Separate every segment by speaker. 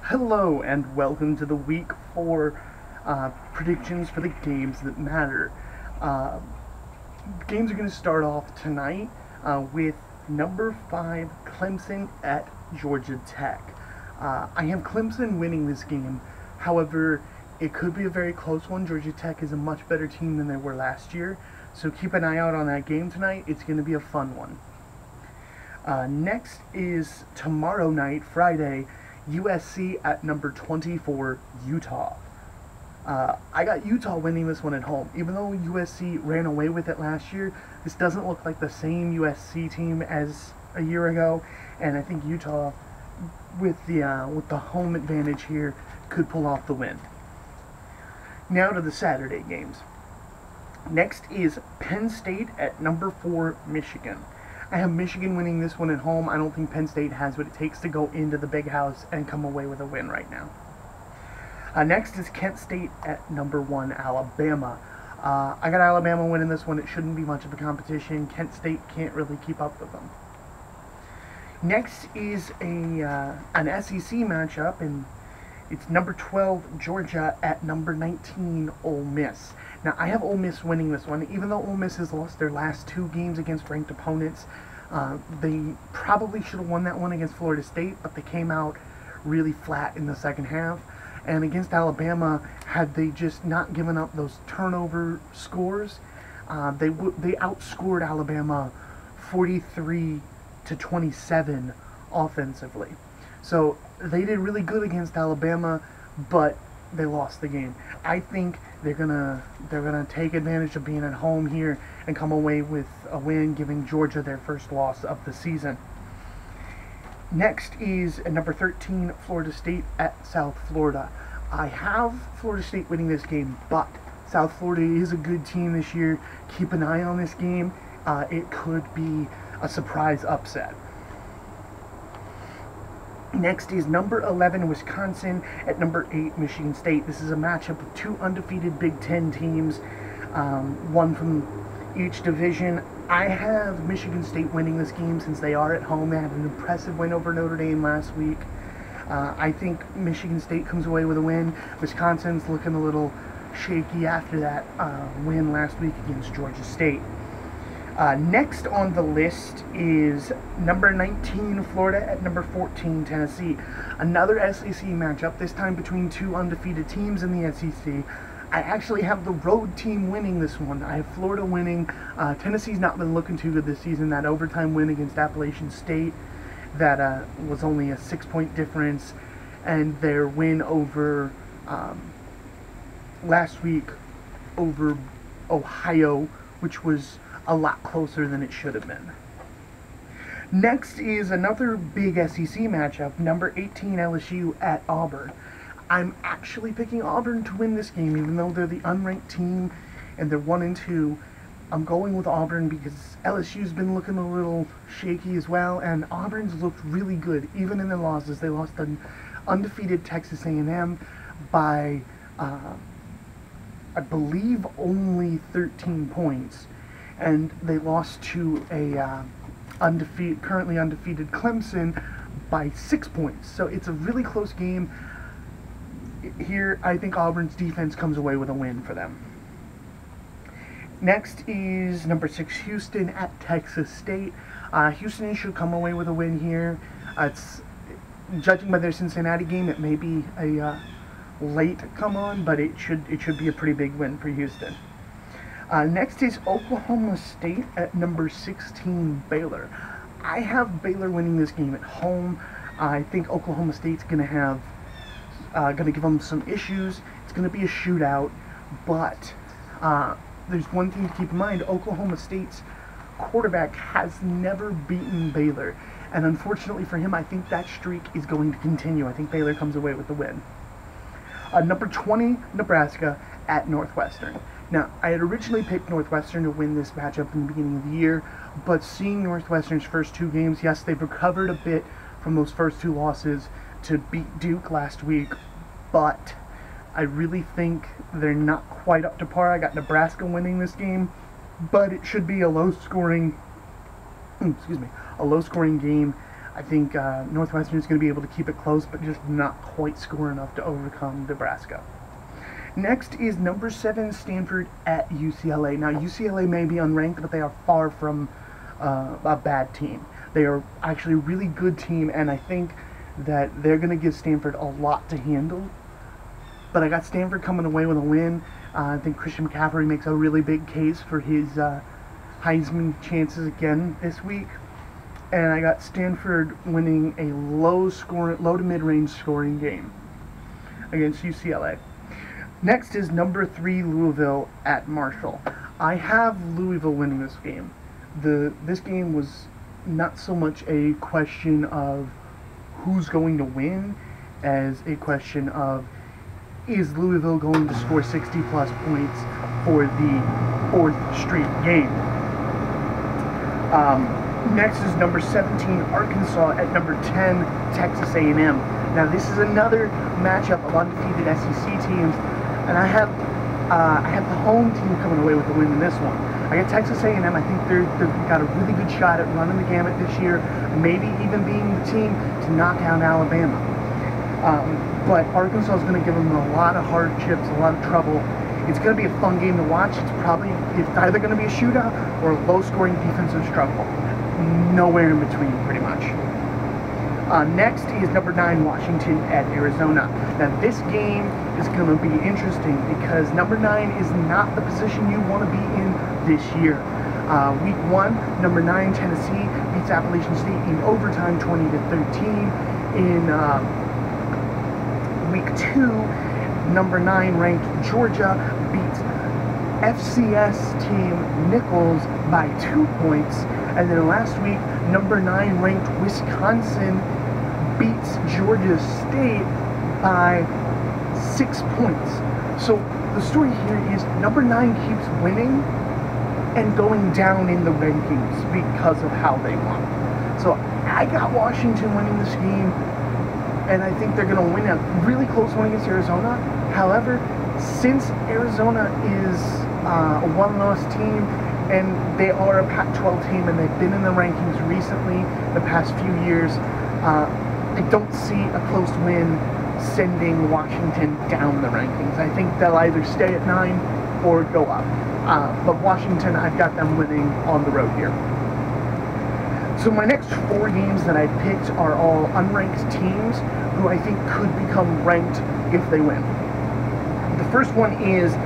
Speaker 1: Hello and welcome to the week 4 predictions for the games that matter. Uh, Games are going to start off tonight with number 5 Clemson at Georgia Tech. I have Clemson winning this game. However, it could be a very close one. Georgia Tech is a much better team than they were last year, so keep an eye out on that game tonight. It's going to be a fun one. Next is tomorrow night, Friday, USC at number 24, Utah. I got Utah winning this one at home. Even though USC ran away with it last year, this doesn't look like the same USC team as a year ago, and I think Utah, with the home advantage here, could pull off the win. Now to the Saturday games. Next is Penn State at number 4, Michigan. I have Michigan winning this one at home. I don't think Penn State has what it takes to go into the big house and come away with a win right now. Next is Kent State at number 1, Alabama. I got Alabama winning this one. It shouldn't be much of a competition. Kent State can't really keep up with them. Next is an SEC matchup, and it's number 12, Georgia, at number 19, Ole Miss. Now, I have Ole Miss winning this one. Even though Ole Miss has lost their last 2 games against ranked opponents, they probably should have won that one against Florida State, but they came out really flat in the second half. And against Alabama, had they just not given up those turnover scores, they outscored Alabama 43-27 offensively. So they did really good against Alabama, but they lost the game. I think they're gonna take advantage of being at home here and come away with a win, giving Georgia their first loss of the season. Next is at number 13, Florida State at South Florida. I have Florida State winning this game, but South Florida is a good team this year. Keep an eye on this game. It could be a surprise upset. Next is number 11, Wisconsin at number 8, Michigan State. This is a matchup of 2 undefeated Big Ten teams, one from each division. I have Michigan State winning this game since they are at home. They had an impressive win over Notre Dame last week. I think Michigan State comes away with a win. Wisconsin's looking a little shaky after that win last week against Georgia State. Next on the list is number 19, Florida at number 14, Tennessee. Another SEC matchup, this time between 2 undefeated teams in the SEC. I actually have the road team winning this one. I have Florida winning. Tennessee's not been looking too good this season. That overtime win against Appalachian State, that was only a 6-point difference, and their win over last week over Ohio, which was a lot closer than it should have been. Next is another big SEC matchup, number 18 LSU at Auburn. I'm actually picking Auburn to win this game, even though they're the unranked team and they're 1-2. I'm going with Auburn because LSU's been looking a little shaky as well, and Auburn's looked really good, even in their losses. They lost an undefeated Texas A&M by, I believe, only 13 points. And they lost to a currently undefeated Clemson by 6 points. So it's a really close game. Here, I think Auburn's defense comes away with a win for them. Next is number 6, Houston at Texas State. Houston should come away with a win here. It's judging by their Cincinnati game, it may be a late come on, but it should be a pretty big win for Houston. Next is Oklahoma State at number 16, Baylor. I have Baylor winning this game at home. I think Oklahoma State's going to give them some issues. It's going to be a shootout, but there's one thing to keep in mind. Oklahoma State's quarterback has never beaten Baylor, and unfortunately for him, I think that streak is going to continue. I think Baylor comes away with the win. Number 20, Nebraska at Northwestern. Now, I had originally picked Northwestern to win this matchup in the beginning of the year, but seeing Northwestern's first 2 games, yes, they've recovered a bit from those first 2 losses to beat Duke last week, but I really think they're not quite up to par. I got Nebraska winning this game, but it should be a low-scoring game. I think Northwestern is going to be able to keep it close, but just not quite score enough to overcome Nebraska. Next is number 7 Stanford at UCLA. Now UCLA may be unranked, but they are far from a bad team. They are actually a really good team, and I think that they're going to give Stanford a lot to handle. But I got Stanford coming away with a win. I think Christian McCaffrey makes a really big case for his Heisman chances again this week. And I got Stanford winning a low to mid-range scoring game against UCLA. Next is number 3 Louisville at Marshall. I have Louisville winning this game. This game was not so much a question of who's going to win as a question of, is Louisville going to score 60 plus points for the 4th straight game? Next is number 17 Arkansas at number 10 Texas A&M. Now this is another matchup of undefeated SEC teams, and I have the home team coming away with the win in this one. I got Texas A&M. I think they've got a really good shot at running the gamut this year, maybe even being the team to knock out Alabama. But Arkansas is going to give them a lot of hardships, a lot of trouble. It's going to be a fun game to watch. It's either going to be a shootout or a low-scoring defensive struggle. Nowhere in between, pretty much. Next is number 9 Washington at Arizona. Now this game is going to be interesting because number 9 is not the position you want to be in this year. Week 1, number 9 Tennessee beats Appalachian State in overtime 20-13. In week 2, number 9 ranked Georgia beats FCS team Nichols by 2 points. And then last week, number 9 ranked Wisconsin beats Georgia State by 6 points. So the story here is number 9 keeps winning and going down in the rankings because of how they won. So I got Washington winning this game, and I think they're going to win a really close one against Arizona. However, since Arizona is a one-loss team, and they are a Pac-12 team, and they've been in the rankings recently, the past few years, I don't see a close win sending Washington down the rankings. I think they'll either stay at 9 or go up. But Washington, I've got them winning on the road here. So my next 4 games that I picked are all unranked teams who I think could become ranked if they win. The first one is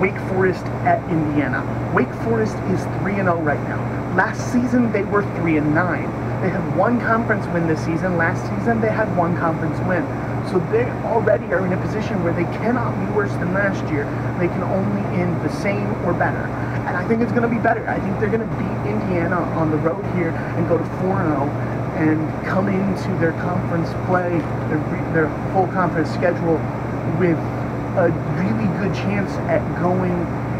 Speaker 1: Wake Forest at Indiana. Wake Forest is 3-0 right now. Last season they were 3-9. They have 1 conference win this season. Last season they had 1 conference win. So they already are in a position where they cannot be worse than last year. They can only end the same or better. And I think it's going to be better. I think they're going to beat Indiana on the road here and go to 4-0 and come into their conference play, their full conference schedule with a really good chance at going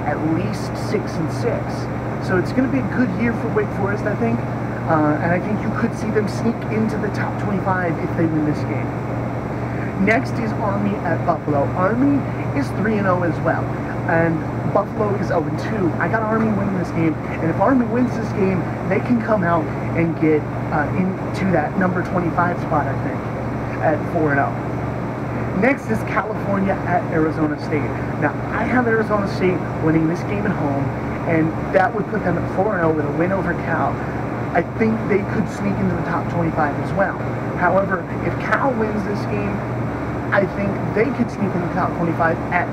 Speaker 1: at least 6-6. So it's going to be a good year for Wake Forest, I think. And I think you could see them sneak into the top 25 if they win this game. Next is Army at Buffalo. Army is 3-0 as well, and Buffalo is 0-2. I got Army winning this game, and if Army wins this game, they can come out and get into that number 25 spot, I think, at 4-0. Next is California at Arizona State. Now, I have Arizona State winning this game at home, and that would put them at 4-0 with a win over Cal. I think they could sneak into the top 25 as well. However, if Cal wins this game, I think they could sneak into the top 25 at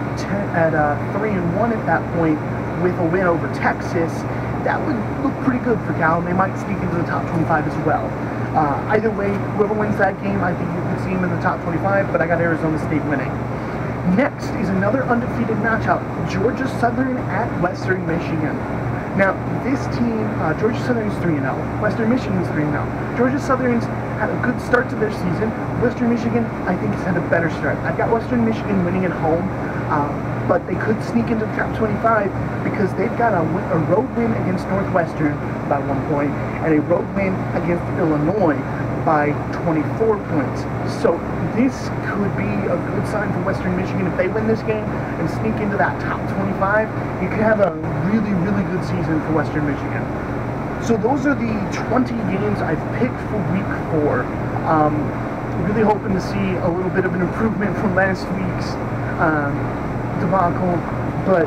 Speaker 1: 3-1 at that point with a win over Texas. That would look pretty good for Cal, and they might sneak into the top 25 as well. Either way, whoever wins that game, I think you could see them in the top 25, but I got Arizona State winning. Next is another undefeated matchup, Georgia Southern at Western Michigan. Now, this team, Georgia Southern is 3-0, Western Michigan is 3-0. Georgia Southern's had a good start to their season. Western Michigan, I think, has had a better start. I've got Western Michigan winning at home, but they could sneak into the top 25 because they've got a road win against Northwestern by 1 point and a road win against Illinois by 24 points. So this could be a good sign for Western Michigan. If they win this game and sneak into that top 25, you could have a really, really good season for Western Michigan. So those are the 20 games I've picked for week 4. Really hoping to see a little bit of an improvement from last week's debacle, but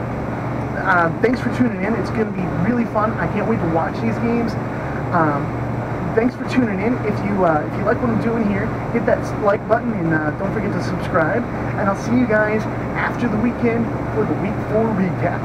Speaker 1: thanks for tuning in. It's going to be really fun. I can't wait to watch these games. Thanks for tuning in. If you like what I'm doing here, hit that like button and don't forget to subscribe. And I'll see you guys after the weekend for the week 4 recap.